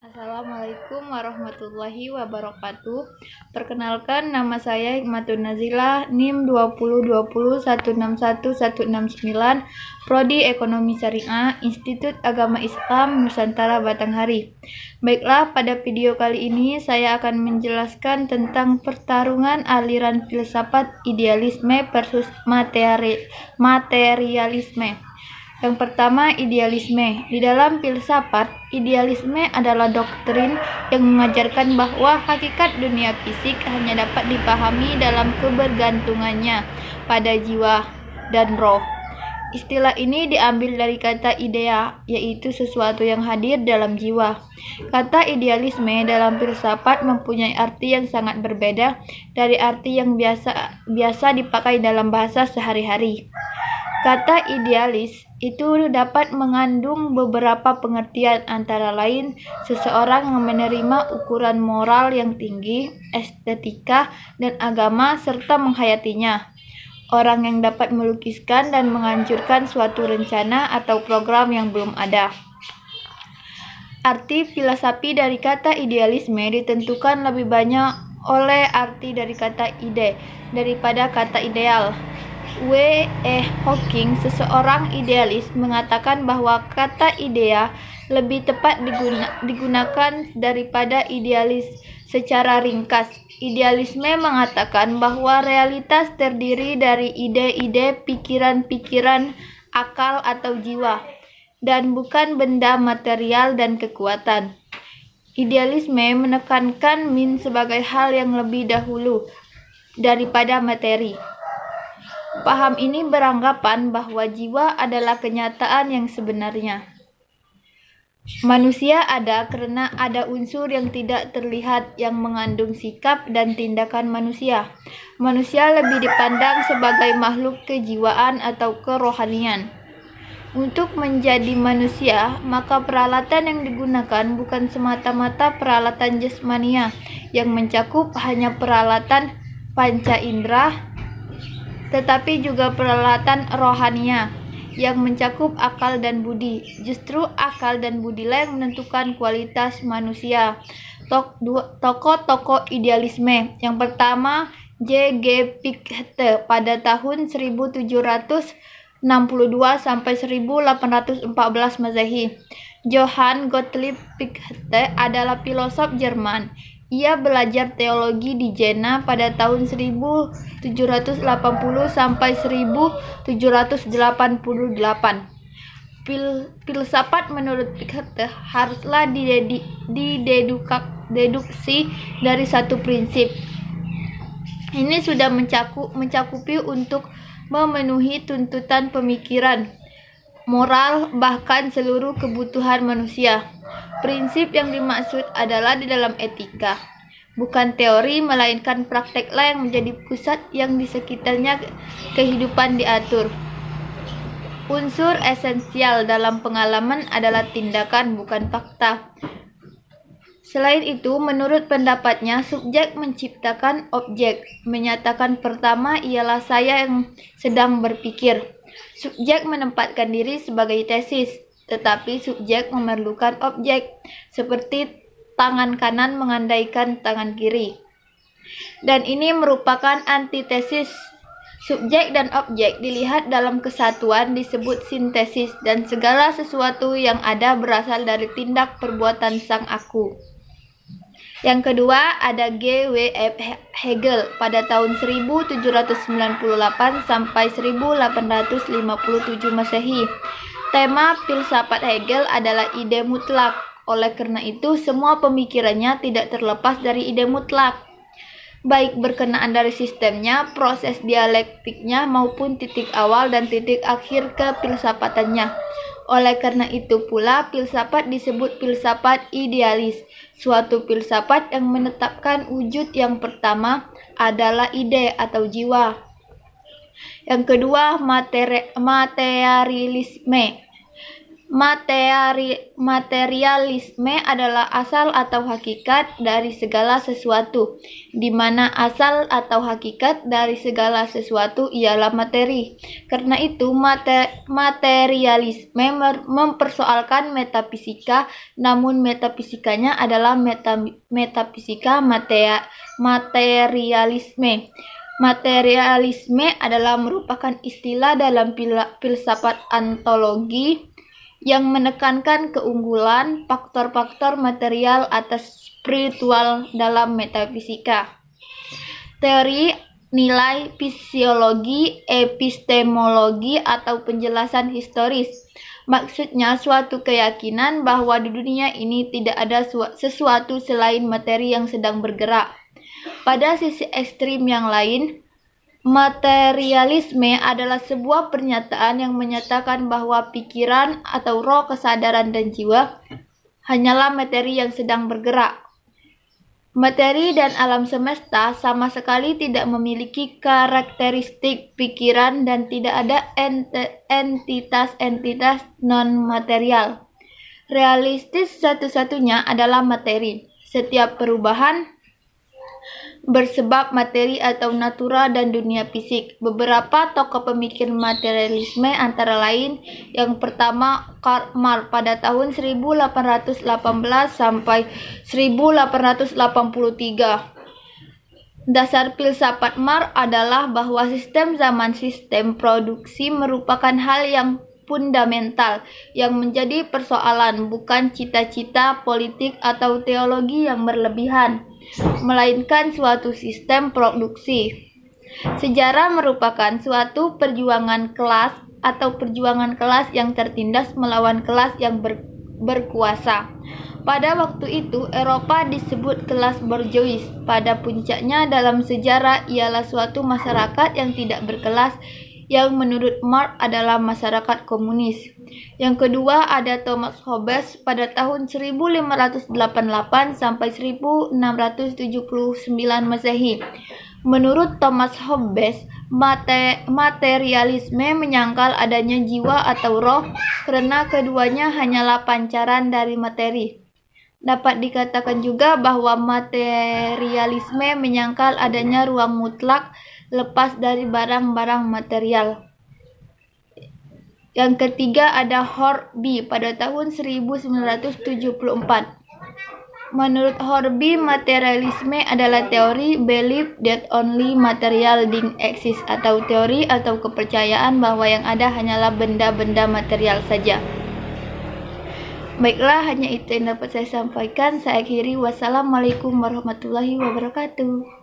Assalamualaikum warahmatullahi wabarakatuh. Perkenalkan, nama saya Hikmatun Nazilah, NIM 2020161169, Prodi Ekonomi Syariah, Institut Agama Islam Nusantara Batanghari. Baiklah, pada video kali ini saya akan menjelaskan tentang pertarungan aliran filsafat idealisme versus materialisme. Yang pertama, idealisme. Di dalam filsafat, idealisme adalah doktrin yang mengajarkan bahwa hakikat dunia fisik hanya dapat dipahami dalam kebergantungannya pada jiwa dan roh. Istilah ini diambil dari kata idea, yaitu sesuatu yang hadir dalam jiwa. Kata idealisme dalam filsafat mempunyai arti yang sangat berbeda dari arti yang biasa dipakai dalam bahasa sehari-hari. Kata idealis itu dapat mengandung beberapa pengertian, antara lain seseorang yang menerima ukuran moral yang tinggi, estetika, dan agama serta menghayatinya. Orang yang dapat melukiskan dan menghancurkan suatu rencana atau program yang belum ada. Arti filosofi dari kata idealisme ditentukan lebih banyak oleh arti dari kata ide daripada kata ideal. Hawking, seseorang idealis, mengatakan bahwa kata idea lebih tepat digunakan daripada idealis. Secara ringkas, idealisme mengatakan bahwa realitas terdiri dari ide-ide, pikiran-pikiran, akal atau jiwa, dan bukan benda material dan kekuatan. Idealisme menekankan sebagai hal yang lebih dahulu daripada materi. Paham ini beranggapan bahwa jiwa adalah kenyataan yang sebenarnya. Manusia ada karena ada unsur yang tidak terlihat yang mengandung sikap dan tindakan manusia. Manusia lebih dipandang sebagai makhluk kejiwaan atau kerohanian. Untuk menjadi manusia, maka peralatan yang digunakan bukan semata-mata peralatan jasmania yang mencakup hanya peralatan panca indera, tetapi juga peralatan rohania yang mencakup akal dan budi. Justru akal dan budilah yang menentukan kualitas manusia. Tokoh-tokoh idealisme. Yang pertama, J.G. Fichte pada tahun 1762 sampai 1814 Masehi. Johann Gottlieb Fichte adalah filosof Jerman. Ia belajar teologi di Jena pada tahun 1780 sampai 1788. Filsafat menurut Fichte haruslah dideduksi dari satu prinsip. Ini sudah mencakupi untuk memenuhi tuntutan pemikiran, moral, bahkan seluruh kebutuhan manusia. Prinsip yang dimaksud adalah di dalam etika, bukan teori, melainkan prakteklah yang menjadi pusat yang di sekitarnya kehidupan diatur. Unsur esensial dalam pengalaman adalah tindakan, bukan fakta. Selain itu, menurut pendapatnya, subjek menciptakan objek. Menyatakan pertama ialah saya yang sedang berpikir. Subjek menempatkan diri sebagai tesis, tetapi subjek memerlukan objek, seperti tangan kanan mengandaikan tangan kiri. Dan ini merupakan antitesis. Subjek dan objek dilihat dalam kesatuan disebut sintesis, dan segala sesuatu yang ada berasal dari tindak perbuatan sang aku. Yang kedua, ada G.W.F. Hegel pada tahun 1798 sampai 1857 Masehi. Tema filsafat Hegel adalah ide mutlak. Oleh karena itu, semua pemikirannya tidak terlepas dari ide mutlak, baik berkenaan dari sistemnya, proses dialektiknya, maupun titik awal dan titik akhir kefilsafatannya. Oleh karena itu pula, filsafat disebut filsafat idealis. Suatu filsafat yang menetapkan wujud yang pertama adalah ide atau jiwa. Yang kedua, materialisme. Materialisme adalah asal atau hakikat dari segala sesuatu, di mana asal atau hakikat dari segala sesuatu ialah materi. Karena itu, materialisme mempersoalkan metafisika, namun metafisikanya adalah metafisika materialisme. Materialisme adalah merupakan istilah dalam filsafat ontologi yang menekankan keunggulan faktor-faktor material atas spiritual dalam metafisika. Teori nilai fisiologi, epistemologi, atau penjelasan historis. Maksudnya suatu keyakinan bahwa di dunia ini tidak ada sesuatu selain materi yang sedang bergerak. Pada sisi ekstrim yang lain, materialisme adalah sebuah pernyataan yang menyatakan bahwa pikiran atau roh, kesadaran, dan jiwa hanyalah materi yang sedang bergerak. Materi dan alam semesta sama sekali tidak memiliki karakteristik pikiran dan tidak ada entitas-entitas non-material. Realistis satu-satunya adalah materi. Setiap perubahan bersebab materi atau natura dan dunia fisik. Beberapa tokoh pemikir materialisme antara lain yang pertama Karl Marx pada tahun 1818 sampai 1883. Dasar filsafat Marx adalah bahwa sistem produksi merupakan hal yang fundamental yang menjadi persoalan, bukan cita-cita politik atau teologi yang berlebihan, melainkan suatu sistem produksi. Sejarah merupakan suatu perjuangan kelas atau perjuangan kelas yang tertindas melawan kelas yang berkuasa. Pada waktu itu, Eropa disebut kelas borjuis. Pada puncaknya dalam sejarah ialah suatu masyarakat yang tidak berkelas, yang menurut Marx adalah masyarakat komunis. Yang kedua ada Thomas Hobbes pada tahun 1588 sampai 1679 Masehi. Menurut Thomas Hobbes, materialisme menyangkal adanya jiwa atau roh karena keduanya hanyalah pancaran dari materi. Dapat dikatakan juga bahwa materialisme menyangkal adanya ruang mutlak lepas dari barang-barang material. Yang ketiga ada Horkhey pada tahun 1974. Menurut Horkhey, materialisme adalah teori belief that only material things exist, atau teori atau kepercayaan bahwa yang ada hanyalah benda-benda material saja. Baiklah, hanya itu yang dapat saya sampaikan. Saya akhiri. Wassalamualaikum warahmatullahi wabarakatuh.